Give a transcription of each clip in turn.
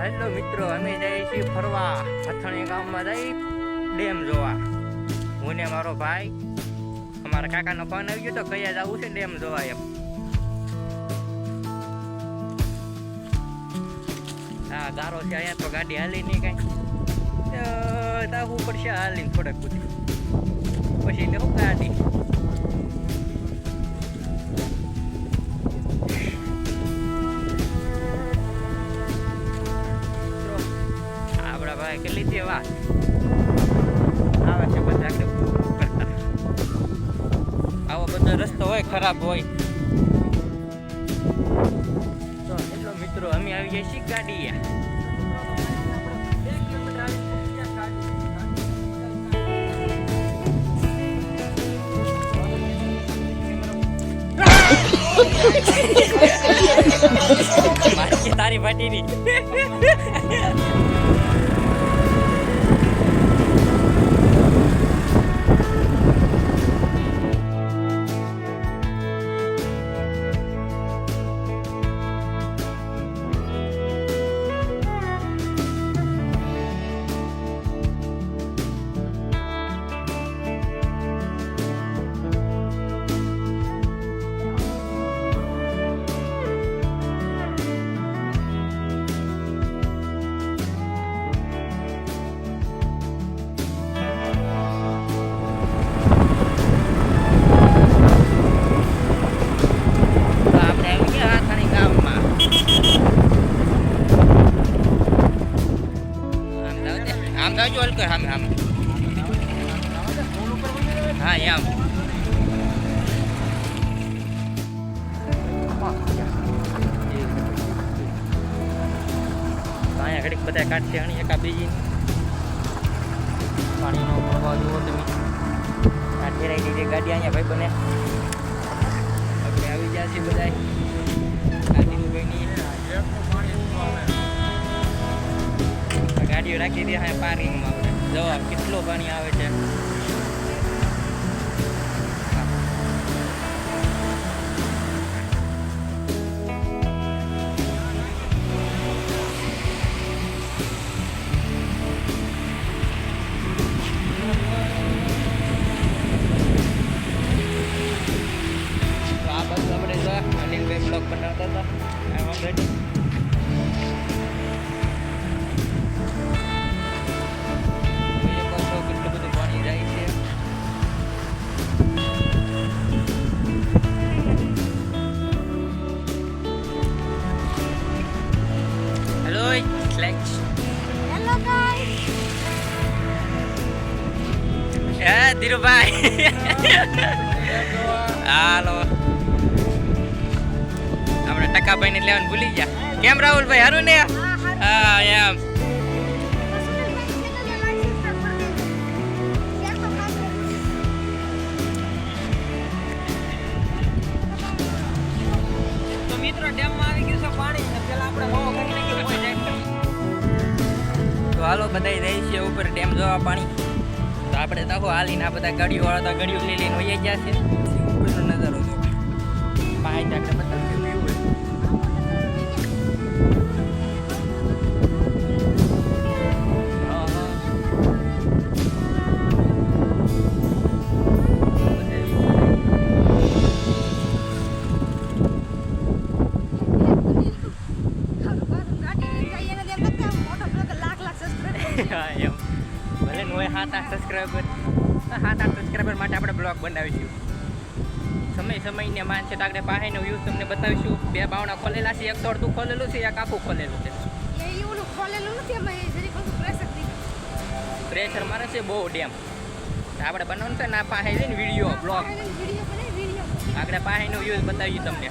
Hello મિત્રો, અમે જઈએ છીએ ફરવા અથણી ગામમાં જઈ ડેમ જોવા. હું ને મારો ભાઈ, અમારા કાકાનો ફોન આવી ગયો તો કયા જવું છે ડેમ જોવા એમ. હા ગારો છે અહીંયા તો ગાડી હાલી નહીં કાંઈ તાવું પડશે હાલીને થોડાક બધી પછી લેવું ગાડી. કે લીધી વાત આવે છે બધા કરતા. આવો બધો રસ્તો હોય ખરાબ હોય તો એટલો મિત્રો અમે આવી જઈએ છીએ ગાડી. તારી ભાટીની હા એમ અહીંયા ઘડીક બધા કાઢશે અણી એકા બીજી પાણીનો પ્રવાહ જુઓ તમે. આ ઠેરાઈ ગઈ છે ગાડી અહીંયા ભાઈ બને આપણે આવી ગયા છીએ બધા ગાડીઓ રાખી દે હા પાર્કિંગમાં. આપણે જવા કેટલો પાણી આવે છે. બ્લોગ બનાવતા હતા ઓલરેડી. કેટલું બધું પાણી જાય છે. Hello flex. Hello guys. Hey Dhirubhai હાલો. ટકાભાઈ ને લેવાનું ભૂલી ગયા. કેમ રાહુલભાઈ હારું ને? હા એમ. તો મિત્રો ડેમમાં આવી ગયું છે પાણી. પેલા આપણે હોવો કરી નાખીએ કોઈ જાય. તો હાલો બધા રહી છે ઉપર ડેમ જોવા પાણી. તો આપણે તો હાલીને આ બધા ગાડીઓ વાળા તો ગાડીઓ લઈ લઈને વહી ગયા છે. ઉપરનો નજારો જો પાણી આપણે બતાવશે. એમ ભલે નો 7-8 સબસ્ક્રાઈબર માટે આપણે બ્લોગ બનાવીશું. સમયને માનશે તો આપણે પાસેનો વ્યૂઝ તમને બતાવીશું. 2 બાવણા ખોલેલા છે, એક અડધું ખોલેલું છે, એક આખું ખોલેલું છે. પ્રેશર મારે છે બહુ ડેમ. આપણે બનાવવાનું છે ને આ પાસે છે ને વિડીયો બ્લોગ આપણે પાસેનો વ્યૂઝ બતાવીશું તમને.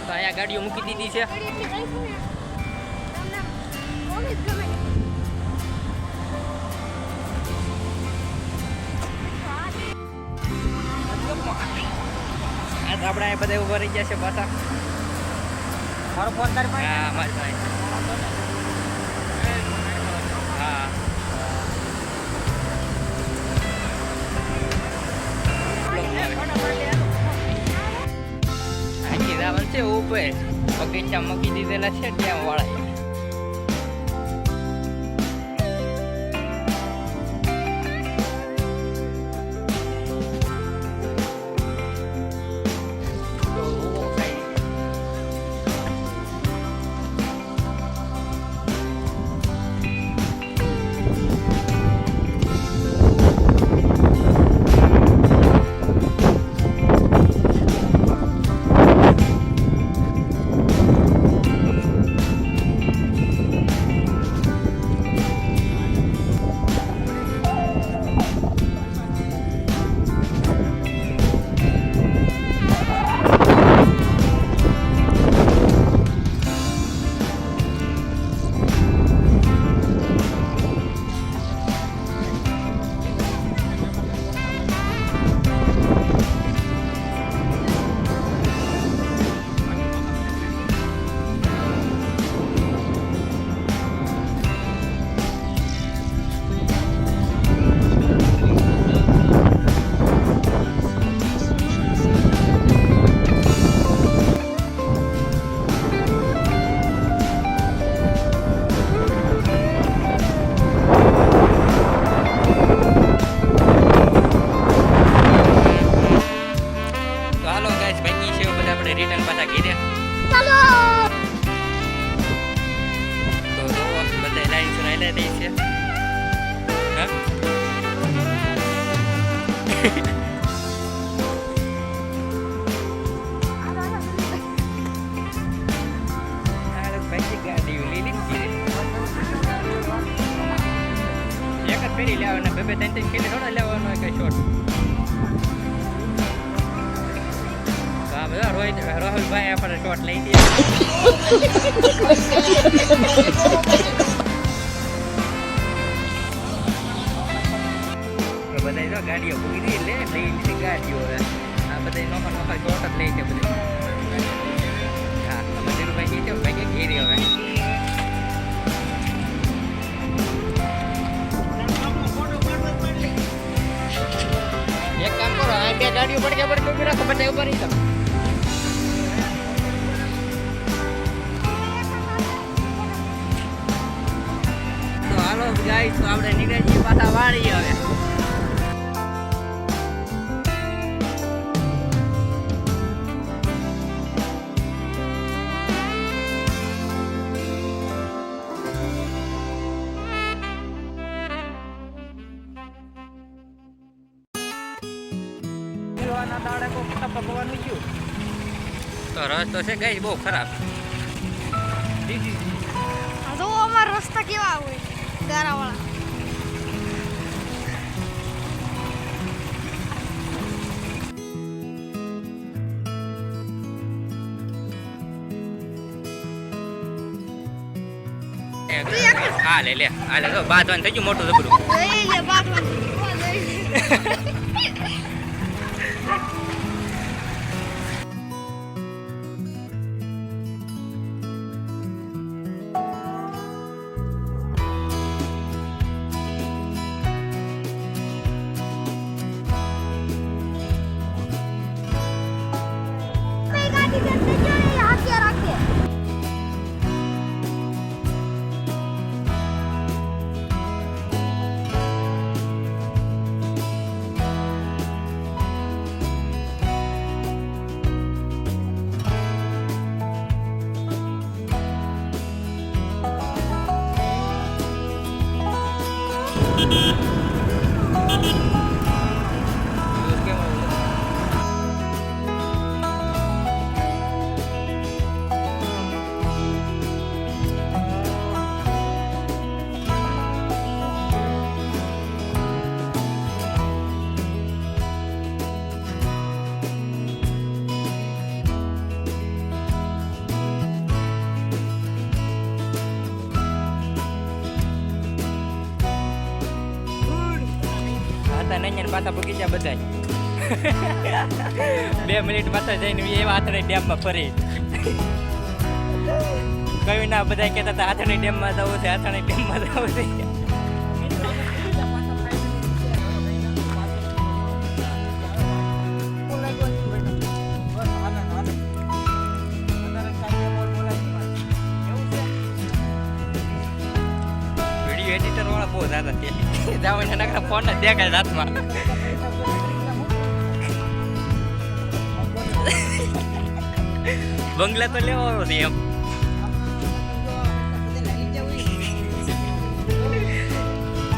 તો અહીંયા ગાડીઓ મૂકી દીધી છે. આપણે આ બધા ઉભા રહી ગયા છે પાછા. મારો ફોન તારી પાસે? હા મારી પાસે. હા જવાનું છે ઉપર બગીચા મૂકી દીધેલા છે ત્યાં વાળા. કેરી લેવાના, બે ત્રણ કેરી થોડા લેવાનો કઈ શોટ. તો આ બધા રાહુલભાઈ આપણે શોટ લઈ દઈએ. બધા જો ગાડીઓ પૂરી લે લઈ લીધી ગાડીઓ હવે આ બધા નોખા શોટ જ લે છે બધું. હા ધીરુભાઈ કે છે ભાઈ કે ઘેરી હવે એક કામ કરો આ બે ગાડીઓ પડકે ઉભી રાખો બધા ઉભા રહી જાઓ. તો હાલો ગાઈસ તો આપણે નીકળી જઈએ પાછા વાળી હવે. તો રસ્તો છે ગઈ બહુ ખરાબ. આ તો અમારા રસ્તા કેવા હોય ગારાવાળા. હા લે તો બાંધવાનું થઈ ગયું મોટું જબરું. લઈ લે બાથરૂમ પાછા પૂકી ગયા બધા 2 મિનિટ પાછા જઈને એવા હાથણી ડેમમાં ફરી કયું ના બધા કહેતા હતા હાથણી ડેમમાં જવું છે હાથણી ડેમમાં જવું છે. વિડીયો એડિટર વાળા બહુ દાદા છે જાવ એના ફોન જ દેખાય હાથમાં. બંગલા તો લેવાનો છે એમ.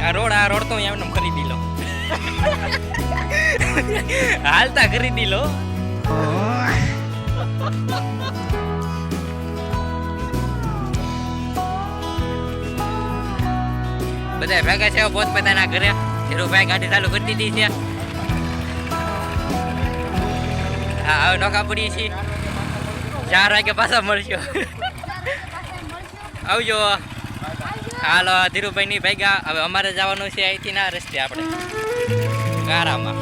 આ રોડ તો એમને ખરીદી લો હાલતા ખરીદી લો. બધા ભેગા છે પોતપોતાના ઘરે. ધીરુભાઈ ગાડી ચાલુ કરી દીધી છે. હા હવે નોખા પડી છીએ. 4 વાગે પાછા મળશો. આવજો. હાલો ધીરુભાઈ ની ભેગા હવે અમારે જવાનું છે અહીંથી ના રસ્તે આપણે ગારામાં.